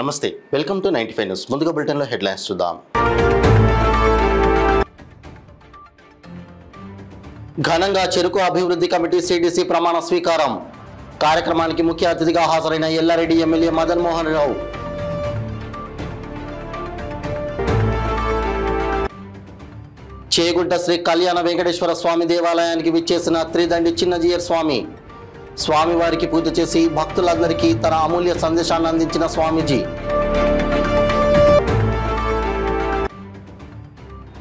నమస్తే, welcome to 95 news. ముందుగా బులెటిన్లో హెడ్లైన్స్ చూద్దాం. ఘనంగా చెరుకు అభివృద్ధి కమిటీ సిడిసి ప్రమాణ స్వీకారం. కార్యక్రమానికి ముఖ్య అతిథిగా హాజరైన ఎల్లారెడ్డి ఎమ్మెల్యే మదన్ మోహన్ రావు. చేగుంట శ్రీ కళ్యాణ వెంకటేశ్వర స్వామి దేవాలయానికి విచ్చేసిన త్రిదండి చిన్నజీయర్ స్వామి. స్వామివారికి పూజ చేసి భక్తులందరికీ తన అమూల్య సందేశాన్ని అందించిన స్వామీజీ.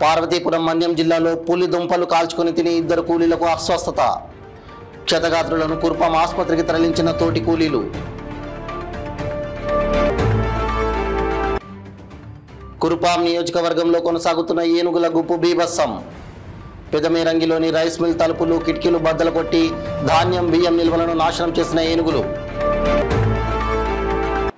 పార్వతీపురం మన్యం జిల్లాలో పులి దుంపలు కాల్చుకుని తిని 2 కూలీలకు అస్వస్థత. క్షతగాత్రులను కుర్పాం ఆసుపత్రికి తరలించిన తోటి కూలీలు. కుర్పాం నియోజకవర్గంలో కొనసాగుతున్న ఏనుగుల గుంపు బీభత్సం. పెదమేరంగిలోని రైస్ మిల్ తలుపులు కిటికీలు బద్దలు కొట్టి ధాన్యం బియ్యం నిల్వలను నాశనం చేసిన ఏనుగులు.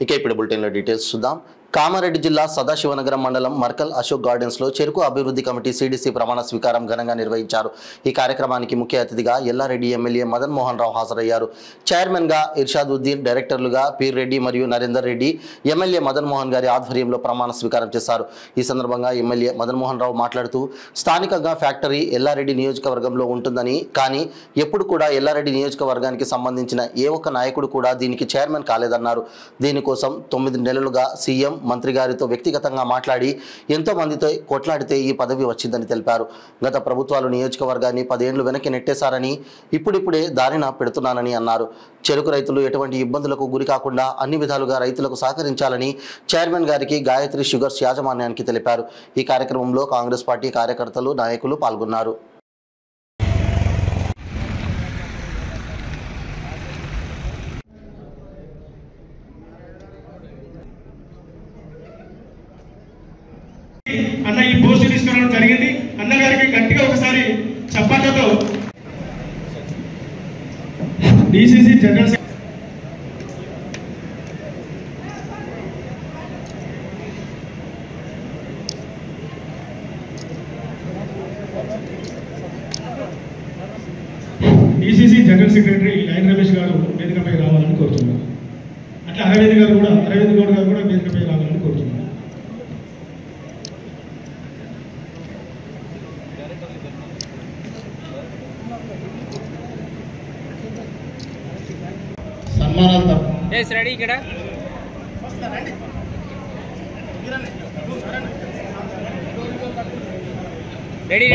ఇక ఇప్పుడు బులెటిన్లో డీటెయిల్స్ చూద్దాం. కామారెడ్డి జిల్లా సదాశివనగరం మండలం మర్కల్ అశోక్ గార్డెన్స్ లో చెరుకు అభివృద్ధి కమిటీ సిడిసి ప్రమాణ స్వీకారం ఘనంగా నిర్వహించారు. ఈ కార్యక్రమానికి ముఖ్య అతిథిగా ఎల్లారెడ్డి ఎమ్మెల్యే మదన్ మోహన్ రావు హాజరయ్యారు. చైర్మన్ గా ఇర్షాదుద్దీన్, డైరెక్టర్లుగా పీర్ రెడ్డి మరియు నరేందర్ రెడ్డి ఎమ్మెల్యే మదన్ మోహన్ గారి ఆధ్వర్యంలో ప్రమాణ స్వీకారం చేశారు. ఈ సందర్భంగా ఎమ్మెల్యే మదన్ మోహన్ రావు మాట్లాడుతూ స్థానికంగా ఫ్యాక్టరీ ఎల్లారెడ్డి నియోజకవర్గంలో ఉంటుందని, కానీ ఎప్పుడు కూడా ఎల్లారెడ్డి నియోజకవర్గానికి సంబంధించిన ఏ ఒక్క నాయకుడు కూడా దీనికి చైర్మన్ కాలేదన్నారు. దీనికోసం 9 నెలలుగా సీఎం, మంత్రి గారితో వ్యక్తిగతంగా మాట్లాడి ఎంతో మందితో కొట్లాడితే ఈ పదవి వచ్చిందని తెలిపారు. గత ప్రభుత్వాలు నియోజకవర్గాన్ని 10 ఏళ్లు వెనక్కి నెట్టేశారని, ఇప్పుడిప్పుడే దారిన పెడుతున్నానని అన్నారు. చెరుకు రైతులు ఎటువంటి ఇబ్బందులకు గురి కాకుండా అన్ని విధాలుగా రైతులకు సహకరించాలని చైర్మన్ గారికి గాయత్రి షుగర్స్ యాజమాన్యానికి తెలిపారు. ఈ కార్యక్రమంలో కాంగ్రెస్ పార్టీ కార్యకర్తలు, నాయకులు పాల్గొన్నారు. అన్న ఈ పోస్ట్ తీసుకురావడం జరిగింది. అన్నగారికి గట్టిగా ఒకసారి చప్పట్లతో DCC general secretary line Ramesh గారు వేదికపై రావాలని కోరుతున్నారు. అట్లా అరవింద్ గౌడ్ గారు కూడా వేదికపై రావాలని కోరుతున్నారు.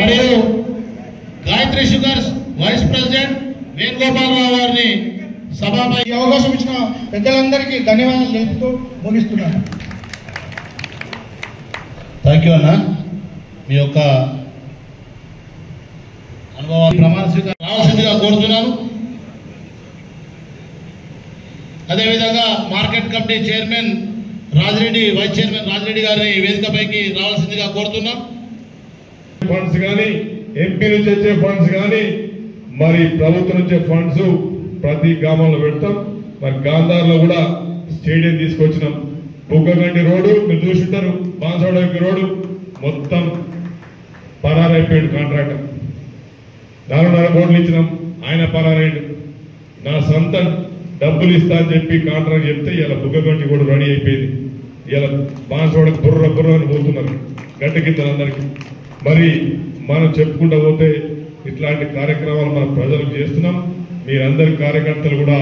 మరియు Gayatri sugars vice president Venugopalarao గారిని సభాపై అవకాశం ఇచ్చిన పెద్దలందరికీ ధన్యవాదాలు తెలుపుతూ ముగిస్తున్నాను. థ్యాంక్ యూ అన్న. మీ యొక్క అనుభవాన్ని ప్రమాణ స్వీకారం రావాల్సిందిగా కోరుతున్నాను. అదేవిధంగా market committee chairman Rajireddy, vice chairman Rajireddy గారిని వేదికపైకి రావాల్సిందిగా కోరుతున్నాం. ఫండ్స్ కానీ, ఎంపీ నుంచి వచ్చే ఫండ్స్ కానీ, మరి ప్రభుత్వం నుంచి ఫండ్స్ ప్రతి గ్రామంలో పెడతాం. మరి గాంధార్లో కూడా స్టేడియం తీసుకొచ్చినాం. బుగ్గగండి రోడ్డు మీరు చూసుంటారు, బాన్సవాడకి రోడ్డు మొత్తం పరారైపోయాడు కాంట్రాక్టర్. 4.5 కోట్లు ఇచ్చినాం, ఆయన పరారైండు. నా సొంత డబ్బులు ఇస్తా అని చెప్పి కాంట్రాక్ట్ చెప్తే ఇలా బుగ్గగంటి కూడా రెడీ అయిపోయింది. ఇలా బాన్సవాడకి బుర్ర అని పోతున్నారు గడ్డ కింద అందరికీ. మరి మనం చెప్పుకుంటూ పోతే ఇట్లాంటి కార్యక్రమాలు మన ప్రజలకు చేస్తున్నాం. మీరందరి కార్యకర్తలు కూడా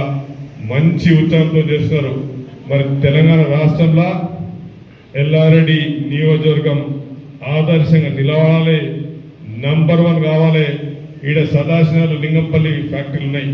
మంచి ఉత్సాహంతో చేస్తున్నారు. మరి తెలంగాణ రాష్ట్రంలో ఎల్లారెడ్డి నియోజకవర్గం ఆదర్శంగా నిలవాలి, నంబర్ 1 కావాలి. ఈడ సదాశివాలు, లింగంపల్లి ఫ్యాక్టరీలు ఉన్నాయి.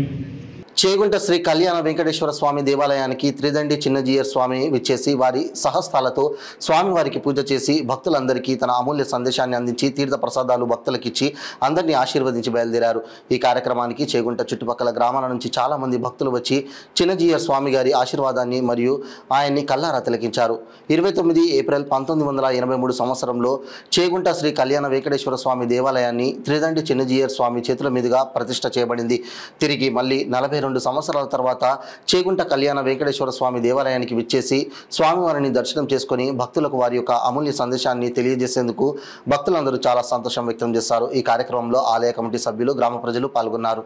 చేగుంట శ్రీ కళ్యాణ వెంకటేశ్వర స్వామి దేవాలయానికి త్రిదండి చిన్నజీయర్ స్వామి విచ్చేసి వారి సహస్థాలతో స్వామివారికి పూజ చేసి భక్తులందరికీ తన అమూల్య సందేశాన్ని అందించి తీర్థ ప్రసాదాలు భక్తులకిచ్చి అందరినీ ఆశీర్వదించి బయలుదేరారు. ఈ కార్యక్రమానికి చేగుంట చుట్టుపక్కల గ్రామాల నుంచి చాలా మంది భక్తులు వచ్చి చిన్నజీయర్ స్వామి గారి ఆశీర్వాదాన్ని మరియు ఆయన్ని కల్లారా తిలకించారు. 29 ఏప్రిల్ 1983 సంవత్సరంలో చేగుంట శ్రీ కళ్యాణ వెంకటేశ్వర స్వామి దేవాలయాన్ని త్రిదండి చిన్నజీయర్ స్వామి చేతుల మీదుగా ప్రతిష్ఠ చేయబడింది. తిరిగి మళ్ళీ 42 సంవత్సరాల తర్వాత చేగుంట కళ్యాణ వెంకటేశ్వర స్వామి దేవాలయానికి విచ్చేసి స్వామివారిని దర్శనం చేసుకుని భక్తులకు వారి యొక్క అమూల్య సందేశాన్ని తెలియజేసేందుకు భక్తులందరూ చాలా సంతోషం వ్యక్తం చేశారు. ఈ కార్యక్రమంలో ఆలయ కమిటీ సభ్యులు, గ్రామ ప్రజలు పాల్గొన్నారు.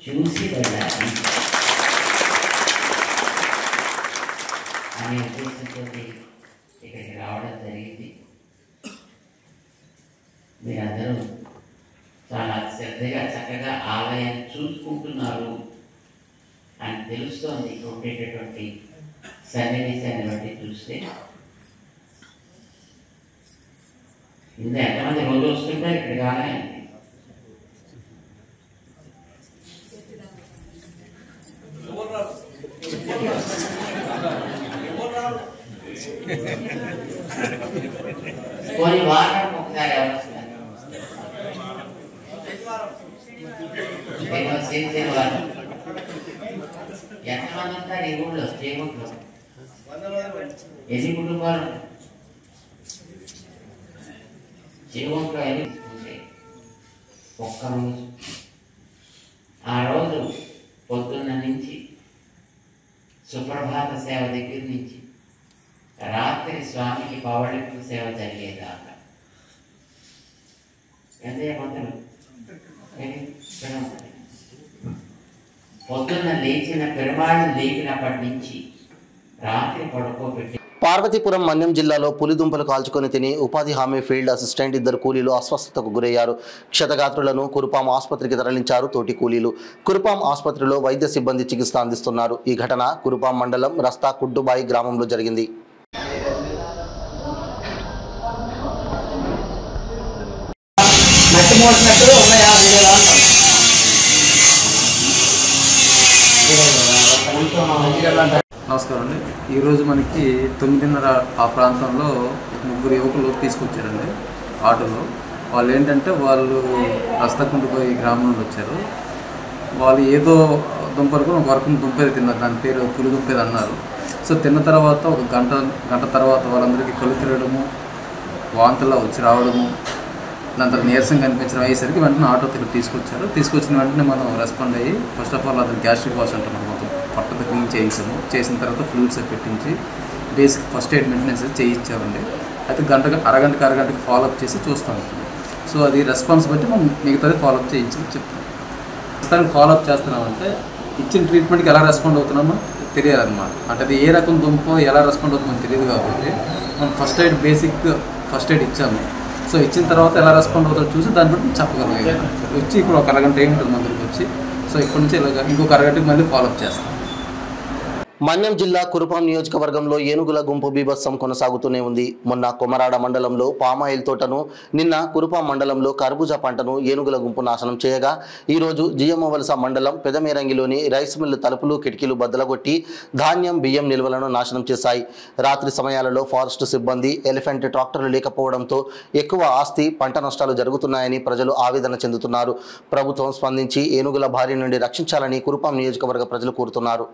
చూసి వెళ్ళాలి అనే ఉద్దేశంతో ఇక్కడికి రావడం జరిగింది. మీరందరూ చాలా శ్రద్ధగా చక్కగా ఆలయం చూసుకుంటున్నారు అని తెలుస్తోంది. ఇక్కడ ఉండేటటువంటి సన్నివేశాన్ని బట్టి చూస్తే ఇంత ఎంతమంది రోజు వస్తుంటారు ఇక్కడికి ఆలయానికి? కొన్ని వారం ఒకసారి ఎవరు వస్తారు? ఎంతమంది ఉంటారు ఈ ఊళ్ళో? చేగుంట్లో ఎన్ని కుటుంబాలు? చేగుంట్లో ఎన్ని తీసుకుంటే ఒక్క రోజు, ఆ రోజు పొద్దున్న నుంచి సుప్రభాత సేవ దగ్గర నుంచి రాత్రి స్వామికి పవళింపు సేవ జరిగేదాకా ఎంతమంది పొద్దున్న లేచిన పెరుమాళ్ళు లేచినప్పటి నుంచి రాత్రి పడుకోబెట్టి. పార్వతీపురం మన్యం జిల్లాలో పులిదుంపలు కాల్చుకొని తిని ఉపాధి హామీ ఫీల్డ్ అసిస్టెంట్ 2 కూలీలు అస్వస్థతకు గురయ్యారు. క్షతగాత్రులను కురుపాం ఆసుపత్రికి తరలించారు తోటి కూలీలు. కురుపాం ఆసుపత్రిలో వైద్య సిబ్బంది చికిత్స అందిస్తున్నారు. ఈ ఘటన కురుపాం మండలం రస్తా కుడ్డుబాయి గ్రామంలో జరిగింది. నమస్కారం అండి. ఈరోజు మనకి 9:30 ఆ ప్రాంతంలో 3 యువకులు తీసుకొచ్చారండి ఆటోలో. వాళ్ళు ఏంటంటే వాళ్ళు రస్తకుంటుపోయి గ్రామం నుండి వచ్చారు. వాళ్ళు ఏదో దుంపలకు ఒక వరకు దుంపేది తిన్నారు, దాని పేరు పులి దుంపేది అన్నారు. సో తిన్న తర్వాత ఒక గంట తర్వాత వాళ్ళందరికీ కళ్ళు తిరగడము, వాంతులా వచ్చి రావడము, దాని తర్వాత నీరసం కనిపించడం అయ్యేసరికి వెంటనే ఆటోతో ఇక్కడ తీసుకొచ్చారు. తీసుకొచ్చిన వెంటనే మనం రెస్పాండ్ అయ్యి ఫస్ట్ ఆఫ్ ఆల్ అతను గ్యాస్ట్రిక్ వాష్ అంటాం, మనం మొత్తం పట్టతో క్లీన్ చేయించాము. చేసిన తర్వాత ఫ్లూయిడ్స్ పెట్టించి బేసిక్ ఫస్ట్ ఎయిడ్ మెయింటెనెన్స్ చేయించామండి. అయితే అరగంటకి ఫాలోఅప్ చేసి చూస్తాం. సో అది రెస్పాన్స్ బట్టి మనం మిగతాది ఫాలోఅప్ చేయించి చెప్తాం. ప్రస్తుతానికి ఫాలోఅప్ చేస్తున్నామంటే ఇచ్చిన ట్రీట్మెంట్కి ఎలా రెస్పాండ్ అవుతున్నామో తెలియాలన్నమాట. అంటే అది ఏ రకం దుంపో ఎలా రెస్పాండ్ అవుతుందో తెలియదు కాబట్టి మనం బేసిక్ ఫస్ట్ ఎయిడ్ ఇచ్చాము. సో ఇచ్చిన తర్వాత ఎలా రెస్పాండ్ అవుతుందో చూసి దాన్ని బట్టి చెప్పగలిగాం. వచ్చి ఇప్పుడు ఒక అరగంట ఏముంటుంది మన దగ్గరికి వచ్చి. సో ఇప్పటి నుంచి ఇలాగ ఇంకొక అరగంటకి మళ్ళీ ఫాలోఅప్ చేస్తాం. మన్యం జిల్లా కురుపాం నియోజకవర్గంలో ఏనుగుల గుంపు బీభత్సం కొనసాగుతూనే ఉంది. మొన్న కొమరాడ మండలంలో పామాయిల్ తోటను, నిన్న కురుపాం మండలంలో కర్బూజా పంటను ఏనుగుల గుంపు నాశనం చేయగా, ఈరోజు జియమ్మవలస మండలం పెదమేరంగిలోని రైస్ మిల్లు తలుపులు కిటికీలు బద్దలగొట్టి ధాన్యం బియ్యం నిల్వలను నాశనం చేశాయి. రాత్రి సమయాలలో ఫారెస్ట్ సిబ్బంది, ఎలిఫెంట్ ట్రాక్టర్లు లేకపోవడంతో ఎక్కువ ఆస్తి, పంట నష్టాలు జరుగుతున్నాయని ప్రజలు ఆవేదన చెందుతున్నారు. ప్రభుత్వం స్పందించి ఏనుగుల బారి నుండి రక్షించాలని కురుపాం నియోజకవర్గ ప్రజలు కోరుతున్నారు.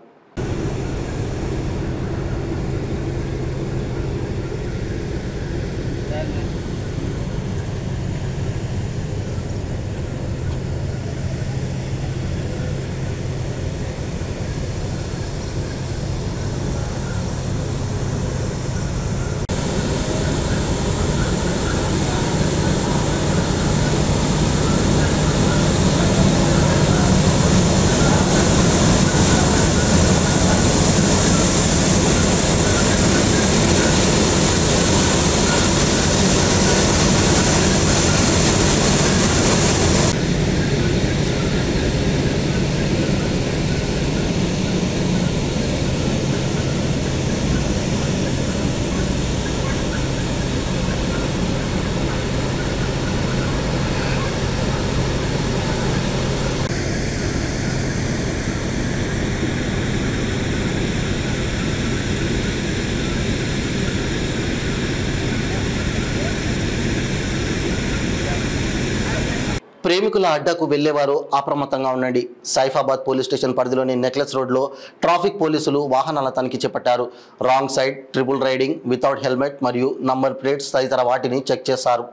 ప్రేమికుల అడ్డాకు వెళ్లేవారు అప్రమత్తంగా ఉండండి. సైఫాబాద్ పోలీస్ స్టేషన్ పరిధిలోని నెక్లెస్ రోడ్లో ట్రాఫిక్ పోలీసులు వాహనాల తనిఖీ చేపట్టారు. Wrong side, triple riding, without helmet మరియు నంబర్ ప్లేట్స్ తదితర వాటిని చెక్ చేశారు.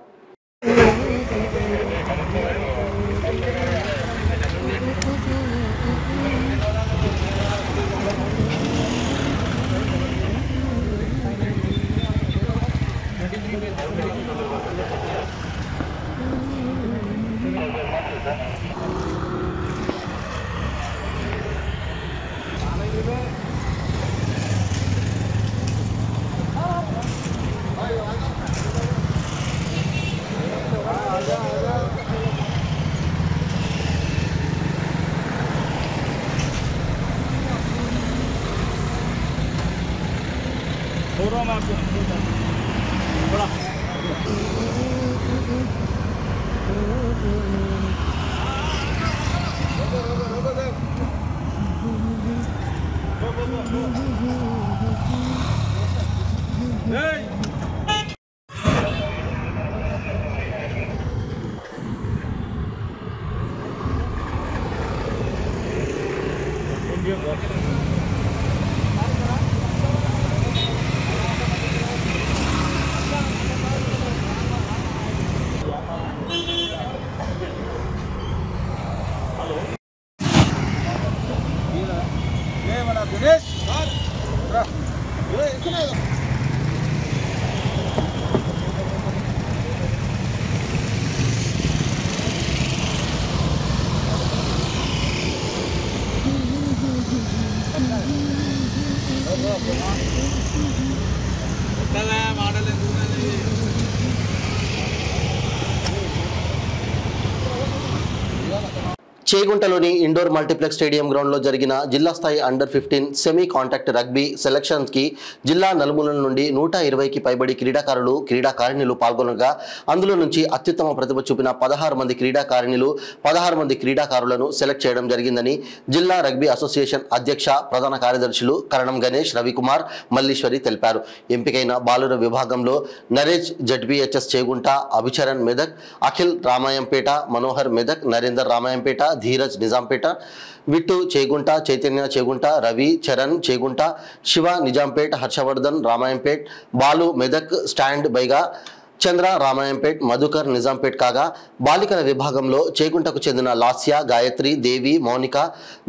చేగుంటలోని ఇండోర్ మల్టీప్లెక్స్ స్టేడియం గ్రౌండ్లో జరిగిన జిల్లా స్థాయి అండర్-15 సెమీ కాంటాక్ట్ రగ్బీ సెలక్షన్స్కి జిల్లా నలుమూలల నుండి 120కి పైబడి క్రీడాకారులు క్రీడాకారిణులు పాల్గొనగా అందులో నుంచి అత్యుత్తమ ప్రతిభ చూపిన 16 మంది క్రీడాకారిణులు 16 మంది క్రీడాకారులను సెలెక్ట్ చేయడం జరిగిందని జిల్లా రగ్బీ అసోసియేషన్ అధ్యక్ష ప్రధాన కార్యదర్శులు కరణం గణేష్ రవికుమార్ మల్లీశ్వరి తెలిపారు. ఎంపికైన బాలుర విభాగంలో నరేజ్ జడ్బీహెచ్ఎస్ చేగుంట, అభిచరణ్ మెదక్, అఖిల్ రామాయంపేట, మనోహర్ మెదక్, నరేందర్ రామాయంపేట, ధీరజ్ నిజాంపేట, విట్టు చేగుంట, చైతన్య చేగుంట, రవి చరణ్ చేగుంట, శివ నిజాంపేట్, హర్షవర్ధన్ రామాయంపేట్, బాలు మెదక్, స్టాండ్ బైగా చంద్ర రామాయంపేట్, మధుకర్ నిజాంపేట్ కాగా బాలికల విభాగంలో చేగుంటకు చెందిన లాస్య, గాయత్రి, దేవి, మౌనిక,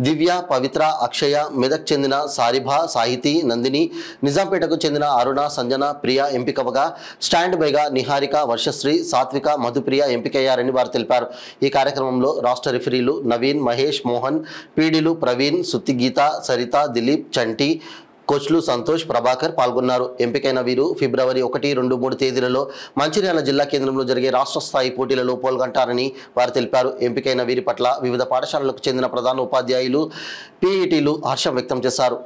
దివ్య, పవిత్ర, అక్షయ, మెదక్ చెందిన సారిభ, సాహితి, నందిని, నిజాంపేటకు చెందిన అరుణ, సంజన, ప్రియ ఎంపికవగా స్టాండ్ బైగా నిహారిక, వర్షశ్రీ, సాత్విక, మధుప్రియ ఎంపికయ్యారని వారు తెలిపారు. ఈ కార్యక్రమంలో రాష్ట్ర రిఫరీలు నవీన్, మహేష్, మోహన్, పీడీలు ప్రవీణ్, సుత్తిగీత, సరిత, దిలీప్, చంటి, కోచ్లు సంతోష్, ప్రభాకర్ పాల్గొన్నారు. ఎంపికైన వీరు ఫిబ్రవరి 1, 2, 3 తేదీలలో మంచిర్యాల జిల్లా కేంద్రంలో జరిగే రాష్ట్ర స్థాయి పోటీలలో పాల్గొంటారని వారు తెలిపారు. ఎంపికైన వీరి పట్ల వివిధ పాఠశాలలకు చెందిన ప్రధాన ఉపాధ్యాయులు, పీఈటీలు హర్షం వ్యక్తం చేశారు.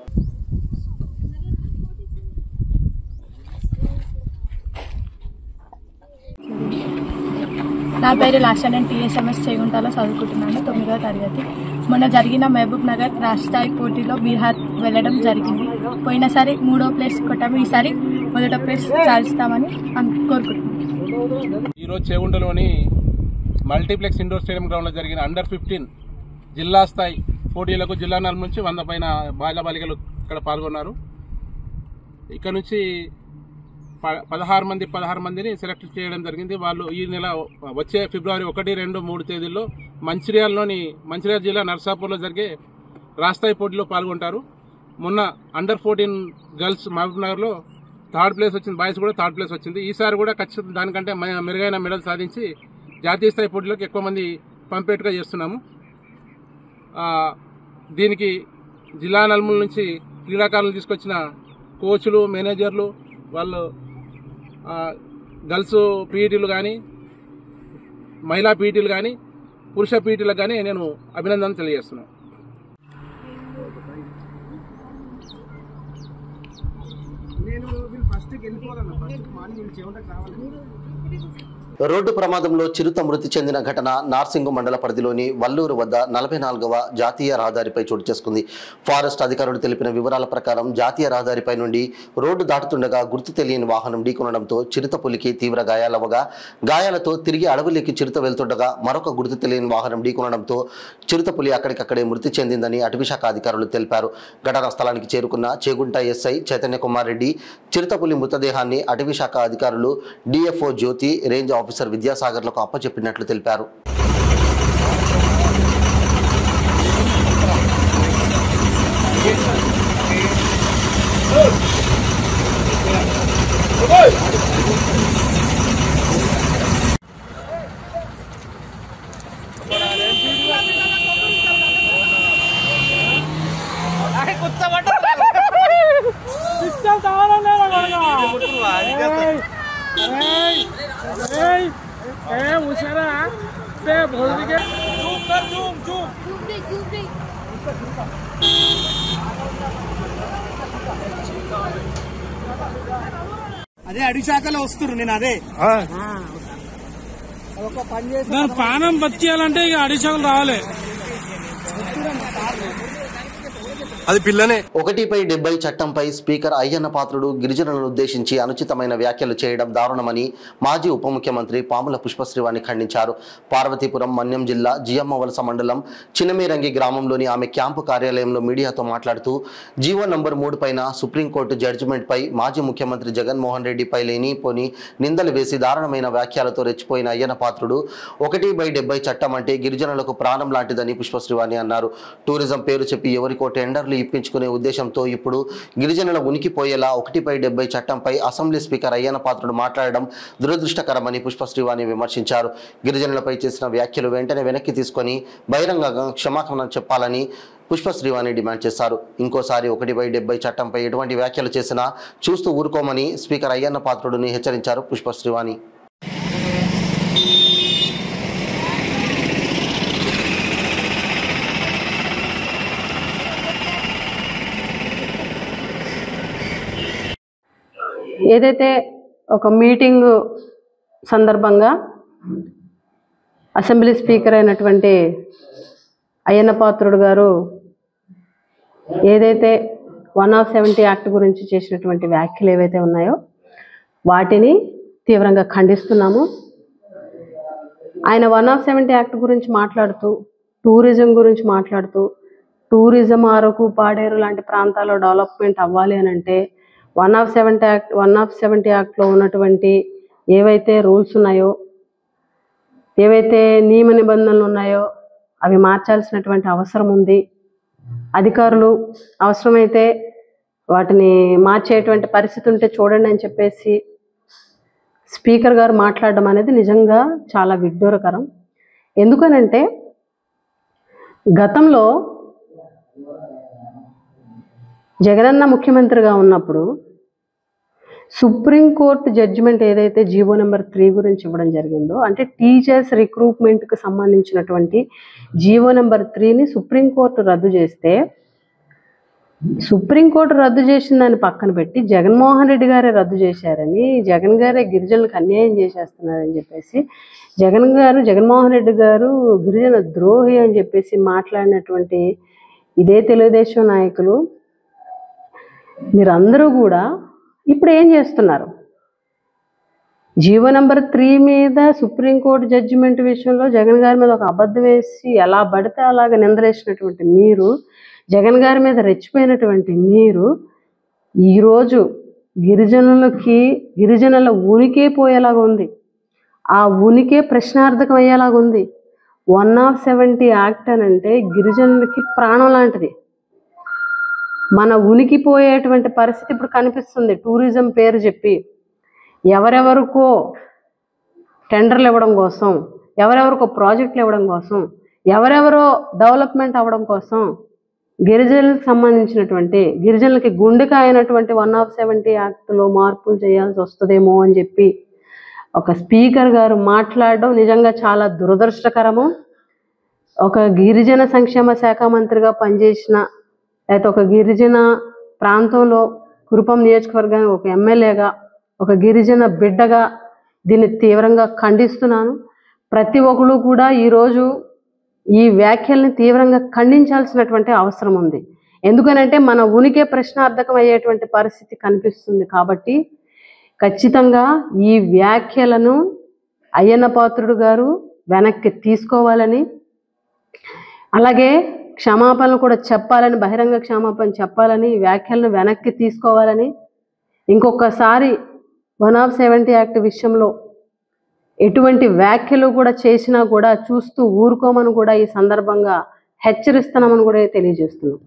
నా పేరు లాస్య, నేను టీఎస్ఎంఎస్ చేగుంటలో చదువుకుంటున్నాను, 9వ తరగతి. మొన్న జరిగిన మహబూబ్ నగర్ రాష్ట్ర స్థాయి పోటీలో బీహార్ వెళ్ళడం జరిగింది. పోయినసారి 3వ ప్లేస్ కొట్టాము, ఈసారి 1వ ప్లేస్ సాధిస్తామని కోరుకుంటున్నాను. ఈరోజు చేగుంటలోని మల్టీప్లెక్స్ ఇండోర్ స్టేడియం గ్రౌండ్లో జరిగిన అండర్-15 జిల్లా స్థాయి పోటీలకు జిల్లా నలుమూల నుంచి 100 పైన బాలికలు ఇక్కడ పాల్గొన్నారు. ఇక్కడ నుంచి 16 మందిని సెలెక్ట్ చేయడం జరిగింది. వాళ్ళు ఈ నెల వచ్చే ఫిబ్రవరి 1, 2, 3 తేదీల్లో మంచిర్యాల జిల్లా నర్సాపూర్లో జరిగే రాష్ట్రస్థాయి పోటీలో పాల్గొంటారు. మొన్న అండర్-14 గర్ల్స్ మహబూబ్ నగర్లో 3rd ప్లేస్ వచ్చింది, బాయ్స్ కూడా 3rd ప్లేస్ వచ్చింది. ఈసారి కూడా ఖచ్చితంగా దానికంటే మెరుగైన మెడల్ సాధించి జాతీయ స్థాయి పోటీలకు ఎక్కువ మంది పంపేట్టుగా చేస్తున్నాము. దీనికి జిల్లా నలుమూల నుంచి క్రీడాకారులు తీసుకొచ్చిన కోచ్లు, మేనేజర్లు, వాళ్ళు గర్ల్స్ పీఈటీలు కానీ, మహిళా పీఈటీలు కానీ, పురుష పీఈటీలకు కానీ నేను అభినందనలు తెలియజేస్తున్నాను. రోడ్డు ప్రమాదంలో చిరుత మృతి చెందిన ఘటన నార్సింగు మండల పరిధిలోని వల్లూరు వద్ద 44వ జాతీయ రహదారిపై చోటు చేసుకుంది. ఫారెస్ట్ అధికారులు తెలిపిన వివరాల ప్రకారం జాతీయ రహదారిపై నుండి రోడ్డు దాటుతుండగా గుర్తు తెలియని వాహనం ఢీకొనడంతో చిరుత పులికి తీవ్ర గాయాలవగా, గాయాలతో తిరిగి అడవులోకి చిరుత వెళ్తుండగా మరొక గుర్తు తెలియని వాహనం ఢీకొనడంతో చిరుత పులి అక్కడికక్కడే మృతి చెందిందని అటవీశాఖ అధికారులు తెలిపారు. ఘటనా స్థలానికి చేరుకున్న చేగుంట ఎస్ఐ చైతన్య కుమార్ రెడ్డి చిరుత పులి మృతదేహాన్ని అటవీశాఖ అధికారులు డిఎఫ్ఓ జ్యోతి, రేంజ్ ఆఫీసర్ విద్యాసాగర్లకు అప్పచెప్పినట్లు తెలిపారు. అడిగి శాఖలో వస్తున్నారు. నేను అదే పానం బతికేయాలంటే ఇక అడిశాఖలు రావాలి. అది పిల్లనే. 1/70 చట్టంపై స్పీకర్ అయ్యన్న పాత్రుడు గిరిజనులను ఉద్దేశించి అనుచితమైన వ్యాఖ్యలు చేయడం దారుణమని మాజీ ఉప ముఖ్యమంత్రి పాముల పుష్పశ్రీవాణి ఖండించారు. పార్వతీపురం మన్యం జిల్లా జియమ్మవలస మండలం చినమేరంగి గ్రామంలోని ఆమె క్యాంపు కార్యాలయంలో మీడియాతో మాట్లాడుతూ జీవో నంబర్ 3 పైన సుప్రీంకోర్టు జడ్జిమెంట్పై మాజీ ముఖ్యమంత్రి జగన్మోహన్ రెడ్డిపై లేనిపోని నిందలు వేసి దారుణమైన వ్యాఖ్యలతో రెచ్చిపోయిన అయ్యన్న పాత్రుడు 1/70 చట్టం అంటే గిరిజనులకు ప్రాణం లాంటిదని పుష్పశ్రీవాణి అన్నారు. టూరిజం పేరు చెప్పి ఎవరికో టెండర్లు ఇప్పించుకునే ఉద్దేశంతో ఇప్పుడు గిరిజనుల ఉనికిపోయేలా 1/70 చట్టంపై అసెంబ్లీ స్పీకర్ అయ్యన్న పాత్రుడు మాట్లాడడం దురదృష్టకరమని పుష్పశ్రీవాణి విమర్శించారు. గిరిజనులపై చేసిన వ్యాఖ్యలు వెంటనే వెనక్కి తీసుకొని బహిరంగంగా క్షమాపణ చెప్పాలని పుష్పశ్రీవాణి డిమాండ్ చేశారు. ఇంకోసారి 1/70 చట్టంపై ఎటువంటి వ్యాఖ్యలు చేసినా చూస్తూ ఊరుకోమని స్పీకర్ అయ్యన్న పాత్రుడిని హెచ్చరించారు పుష్పశ్రీవాణి. ఏదైతే ఒక మీటింగ్ సందర్భంగా అసెంబ్లీ స్పీకర్ అయినటువంటి అయ్యన్న పాత్రుడు గారు ఏదైతే 170 యాక్ట్ గురించి చేసినటువంటి వ్యాఖ్యలు ఏవైతే ఉన్నాయో వాటిని తీవ్రంగా ఖండిస్తున్నాము. ఆయన 170 యాక్ట్ గురించి మాట్లాడుతూ టూరిజం గురించి మాట్లాడుతూ టూరిజం అరకు పాడేరు లాంటి ప్రాంతాల్లో డెవలప్మెంట్ అవ్వాలి అని అంటే 170 యాక్ట్లో ఉన్నటువంటి ఏవైతే రూల్స్ ఉన్నాయో ఏవైతే నియమ నిబంధనలు ఉన్నాయో అవి మార్చాల్సినటువంటి అవసరం ఉంది. అధికారులు అవసరమైతే వాటిని మార్చేటువంటి పరిస్థితి ఉంటే చూడండి అని చెప్పేసి స్పీకర్ గారు మాట్లాడడం అనేది నిజంగా చాలా విడ్డూరకరం. ఎందుకనంటే గతంలో జగనన్న ముఖ్యమంత్రిగా ఉన్నప్పుడు సుప్రీంకోర్టు జడ్జిమెంట్ ఏదైతే జీవో నెంబర్ 3 గురించి ఇవ్వడం జరిగిందో అంటే టీచర్స్ రిక్రూట్మెంట్కి సంబంధించినటువంటి జీవో నెంబర్ 3ని సుప్రీంకోర్టు రద్దు చేస్తే సుప్రీంకోర్టు రద్దు చేసిన దాన్ని పక్కన పెట్టి జగన్మోహన్ రెడ్డి గారే రద్దు చేశారని జగన్ గారే గిరిజనులకు అన్యాయం చేసేస్తున్నారని చెప్పేసి జగన్మోహన్ రెడ్డి గారు గిరిజన ద్రోహి అని చెప్పేసి మాట్లాడినటువంటి ఇదే తెలుగుదేశం నాయకులు మీరందరూ కూడా ఇప్పుడు ఏం చేస్తున్నారు? జీవో నెంబర్ 3 మీద సుప్రీంకోర్టు జడ్జిమెంట్ విషయంలో జగన్ గారి మీద ఒక అబద్ధం వేసి ఎలా పడితే అలాగ నిందలేసినటువంటి మీరు, జగన్ గారి మీద రెచ్చిపోయినటువంటి మీరు ఈరోజు గిరిజనుల ఉనికే పోయేలాగా ఉంది. ఆ ఉనికే ప్రశ్నార్థకం అయ్యేలాగా ఉంది. 170 యాక్ట్ అని అంటే గిరిజనులకి ప్రాణం లాంటిది. మన ఉనికిపోయేటువంటి పరిస్థితి ఇప్పుడు కనిపిస్తుంది. టూరిజం పేరు చెప్పి ఎవరెవరికో టెండర్లు ఇవ్వడం కోసం, ఎవరెవరికో ప్రాజెక్టులు ఇవ్వడం కోసం, ఎవరెవరో డెవలప్మెంట్ అవ్వడం కోసం గిరిజనులకు సంబంధించినటువంటి గిరిజనులకి గుండెకాయ అయినటువంటి 170 యాక్ట్లో మార్పులు చేయాల్సి వస్తుందేమో అని చెప్పి ఒక స్పీకర్ గారు మాట్లాడడం నిజంగా చాలా దురదృష్టకరము. ఒక గిరిజన సంక్షేమ శాఖ మంత్రిగా పనిచేసిన లేకపోతే ఒక గిరిజన ప్రాంతంలో కురుపం నియోజకవర్గానికి ఒక ఎమ్మెల్యేగా ఒక గిరిజన బిడ్డగా దీన్ని తీవ్రంగా ఖండిస్తున్నాను. ప్రతి ఒక్కరు కూడా ఈరోజు ఈ వ్యాఖ్యల్ని తీవ్రంగా ఖండించాల్సినటువంటి అవసరం ఉంది. ఎందుకనంటే మన ఉనికే ప్రశ్నార్థకం అయ్యేటువంటి పరిస్థితి కనిపిస్తుంది. కాబట్టి ఖచ్చితంగా ఈ వ్యాఖ్యలను అయ్యన్న పాత్రుడు గారు వెనక్కి తీసుకోవాలని, అలాగే క్షమాపణలు కూడా చెప్పాలని, బహిరంగ క్షమాపణ చెప్పాలని, వ్యాఖ్యలను వెనక్కి తీసుకోవాలని, ఇంకొకసారి 170 యాక్ట్ విషయంలో ఎటువంటి వ్యాఖ్యలు కూడా చేసినా కూడా చూస్తూ ఊరుకోమని కూడా ఈ సందర్భంగా హెచ్చరిస్తున్నామని కూడా తెలియజేస్తున్నాం.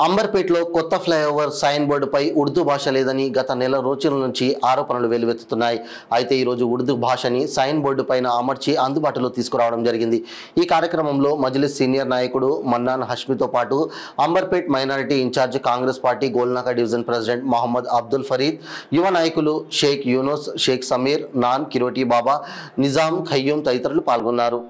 అంబర్పేటలో కొత్త ఫ్లైఓవర్ సైన్ బోర్డుపై ఉర్దూ భాష లేదని గత నెల రోజుల నుంచి ఆరోపణలు వెలువెత్తుతున్నాయి. అయితే ఈరోజు ఉర్దూ భాషని సైన్ బోర్డు పైన అమర్చి అందుబాటులో తీసుకురావడం జరిగింది. ఈ కార్యక్రమంలో మజ్లిస్ సీనియర్ నాయకుడు మన్నాన్ హష్మితో పాటు Amberpet minority in charge Congress party Golnaka division president Mohammed Abdul Farid, యువ నాయకులు షేక్ యూనుస్, షేక్ సమీర్, నాన్, కిరోటి బాబా, నిజాం, ఖయ్యూం తదితరులు పాల్గొన్నారు.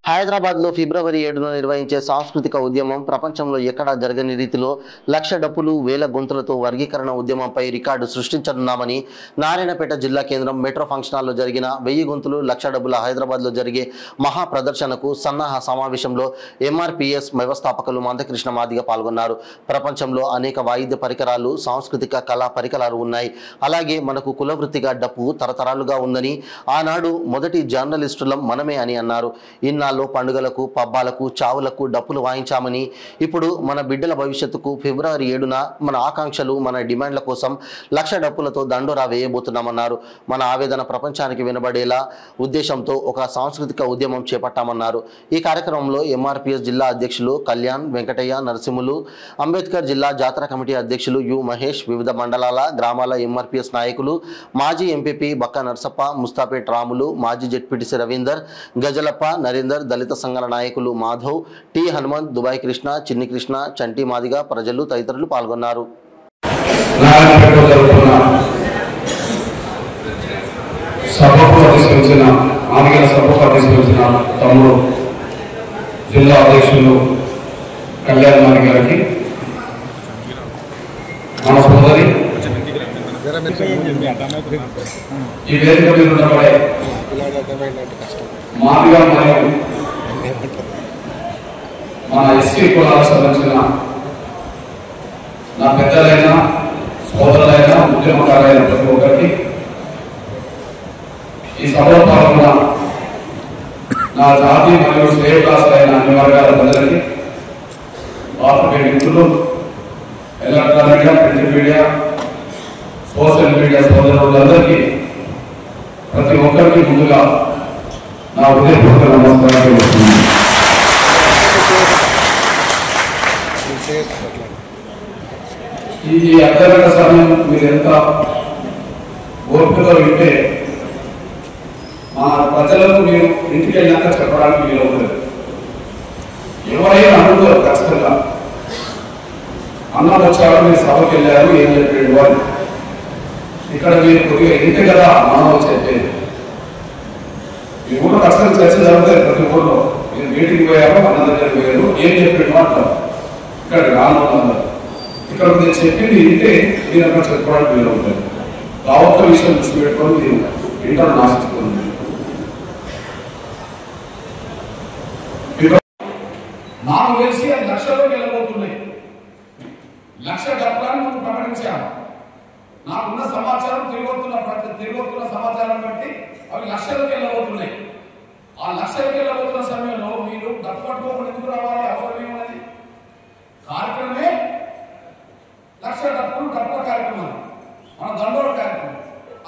హైదరాబాద్లో ఫిబ్రవరి 7న నిర్వహించే సాంస్కృతిక ఉద్యమం ప్రపంచంలో ఎక్కడా జరగని రీతిలో లక్ష డప్పులు వేల గొంతులతో వర్గీకరణ ఉద్యమంపై రికార్డు సృష్టించనున్నామని నారాయణపేట జిల్లా కేంద్రం మెట్రో ఫంక్షన్ హాల్లో జరిగిన 1000 గొంతులు లక్ష డబ్బుల హైదరాబాద్లో జరిగే మహా ప్రదర్శనకు సన్నాహ సమావేశంలో ఎంఆర్పీఎస్ వ్యవస్థాపకులు మందకృష్ణ మాదిగ పాల్గొన్నారు. ప్రపంచంలో అనేక వాయిద్య పరికరాలు, సాంస్కృతిక కళా పరికరాలు ఉన్నాయి. అలాగే మనకు కులవృత్తిగా డప్పు తరతరాలుగా ఉందని, ఆనాడు మొదటి జర్నలిస్టులం మనమే అని అన్నారు. ఇన్నాళ్ళు పండుగలకు, పబ్బాలకు, చావులకు డప్పులు వాయించామని, ఇప్పుడు మన బిడ్డల భవిష్యత్తుకు ఫిబ్రవరి 7న మన ఆకాంక్షలు, మన డిమాండ్ల కోసం లక్ష డప్పులతో దండోరా వేయబోతున్నామన్నారు. మన ఆవేదన ప్రపంచానికి వినబడేలా ఉద్దేశంతో ఒక సాంస్కృతిక ఉద్యమం చేపట్టామన్నారు. ఈ కార్యక్రమంలో ఎంఆర్పీఎస్ జిల్లా అధ్యక్షులు కళ్యాణ్, వెంకటయ్య, నరసింహులు, అంబేద్కర్ జిల్లా జాతర కమిటీ అధ్యక్షులు యు మహేష్, వివిధ మండలాల గ్రామాల ఎంఆర్పీఎస్ నాయకులు, మాజీ ఎంపీపీ బక్క నర్సప్ప, ముస్తాపేట్ రాములు, మాజీ జెడ్పీటీసీ రవీందర్, గజలప్ప, నరేందర్, దళిత సంఘాల నాయకులు మాధవ్, టి హనుమంత్, దుబాయ్ కృష్ణ, చిన్ని కృష్ణ, చంటి మాదిగ, ప్రజలు తదితరులు పాల్గొన్నారు. తమ్ముడు జిల్లా అధ్యక్షులు కళ్యాణ్ మాది గారికి, మన సోదరి ఈ వేదిక మీద ఉన్నవాడే మాదిగా మరియు మన ఎస్సీ కులాలకు సంబంధించిన నా పెద్దలైన సోదరులైన ఉద్యమకారులైన ప్రతి ఒక్కరికి, ఈ సభలో పాల్గొన్న నా జాతి మరియు శ్రేయకాసులైన అన్ని వర్గాల ప్రజలకి, పాత్రికేయ మిత్రులు, electronic media, print media, social media సోదరులందరికీ ప్రతి ఒక్కరికి ముందుగా నా హృదయపూర్వక నమస్కారాలు చేస్తున్నాను. ఈ అర్ధగంట సమయం మీరు ఎంత ఓపికగా వింటే మా ప్రజలకు మీరు ఇంటికి వెళ్ళాక చెప్పడానికి వీలవుతుంది. ఎవరైనా అడుగుతారు ఖచ్చితంగా, అన్న వచ్చారు, మీరు సభకి వెళ్ళారు, ఏం చెప్పేది వారు. ఇక్కడ మీరు కొద్దిగా ఇంటి కదా మనం చెప్పేది. మీ ఊళ్ళో ఖచ్చితంగా చర్చ జరుగుతాయి. ప్రతి ఊళ్ళో మీరు మీటింగ్ పోయారు, అన్న దగ్గరికి పోయారు, ఏం చెప్పేది అంటారు. ఇక్కడ రానున్నారు, ఇక్కడ నేను చెప్పింది ఇంటే మీరు అక్కడ చెప్పుకోవడానికి వీలు ఉంటుంది. ఆ ఒక్క విషయం దృష్టి పెట్టుకొని మీరు ఇంటర్ ఆశిస్తుంది. నాకు తెలిసి అది లక్షల్లోకి వెళ్ళబోతున్నాయి. లక్ష డబ్బులను మనం ప్రకటించాము. నాకున్న సమాచారం తిరుగుతున్న సమాచారం బట్టి అవి లక్షలకు వెళ్ళబోతున్నాయి. ఆ లక్షలకు వెళ్ళబోతున్న సమయంలో మీరు డబ్బు పట్టుకోకుండా ఎందుకు రావాలి? అవసరం ఏమన్నది? కార్యక్రమమే లక్ష డప్పుల కార్యక్రమం, మన దండోర కార్యక్రమం.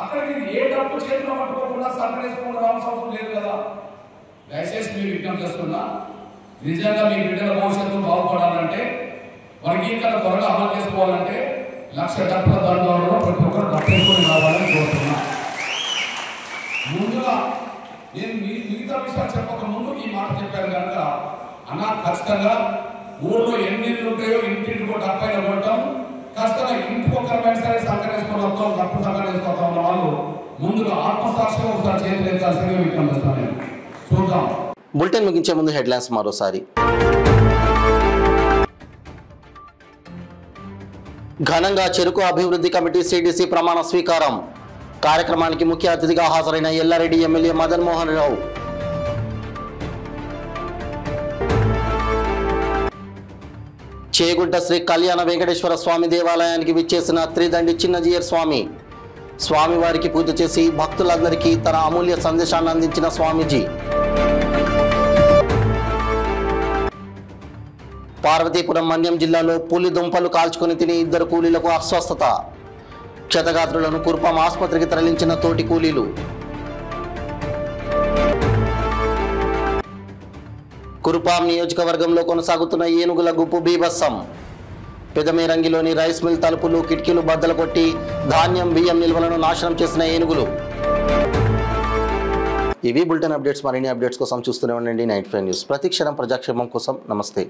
అక్కడికి ఏ డబ్బు చేతిలో పట్టుకోకుండా సహకరించకుండా రావాల్సిన అవసరం లేదు కదా. దయచేసి మీరు విజ్ఞప్తి చేస్తున్నా, నిజంగా మీ బిడ్డల భవిష్యత్తు బాగుపడాలంటే, వర్గీకరణ త్వరగా అమలు చేసుకోవాలంటే లక్ష డప్పుల దండోరలో ప్రతి ఒక్కరు డబ్బుకొని రావాలని కోరుతున్నా. ముందుగా నేను మిగతా విషయాలు చెప్పక ముందు ఈ మాట చెప్పాను కనుక, అన్న ఖచ్చితంగా ఊళ్ళో ఎన్ని ఉంటాయో ఇంటింటికో డబ్బైన కొట్టడం, ఖచ్చితంగా ఇంటికొకరిపైన సరే సహకరించుకొని వస్తాం, డబ్బు సహకరించుకోవడం ఉన్న వాళ్ళు ముందుగా ఆత్మసాక్షిగా ఒకసారి చేతులు ఎత్తాల్సిందిగా విజ్ఞప్తిస్తాను. నేను చూద్దాం. బులెటిన్ ముగించే ముందు హెడ్లైన్స్ మరోసారి. ఘనంగా చెరుకు అభివృద్ధి కమిటీ సిడిసి ప్రమాణ స్వీకారం. కార్యక్రమానికి ముఖ్య అతిథిగా హాజరైన ఎల్లారెడ్డి ఎమ్మెల్యే మదన్ మోహన్ రావు. చేగుంట శ్రీ కళ్యాణ వెంకటేశ్వర స్వామి దేవాలయానికి విచ్చేసిన త్రిదండి చిన్నజీయర్ స్వామి. స్వామివారికి పూజ చేసి భక్తులందరికీ తన అమూల్య సందేశాన్ని అందించిన స్వామీజీ. పార్వతీపురం మన్యం జిల్లాలో పులి దుంపలు కాల్చుకొని తిని 2 కూలీలకు అస్వస్థత. క్షతగాత్రులను కుర్పం ఆసుపత్రికి తరలించిన తోటి కూలీలు. కురుపాం నియోజకవర్గంలో కొనసాగుతున్న ఏనుగుల గుంపు బీభత్సం. పెదమేరంగిలోని రైస్ మిల్ తలుపులు, కిటికీలు బద్దలు కొట్టి ధాన్యం, బియ్యం నిల్వలను నాశనం చేసిన ఏనుగులు. ఇవి బులెటిన్ అప్డేట్స్. మరిన్ని అప్డేట్స్ కోసం చూస్తూనే ఉండండి 95 న్యూస్. ప్రతి క్షణం ప్రజాక్షేమం కోసం. నమస్తే.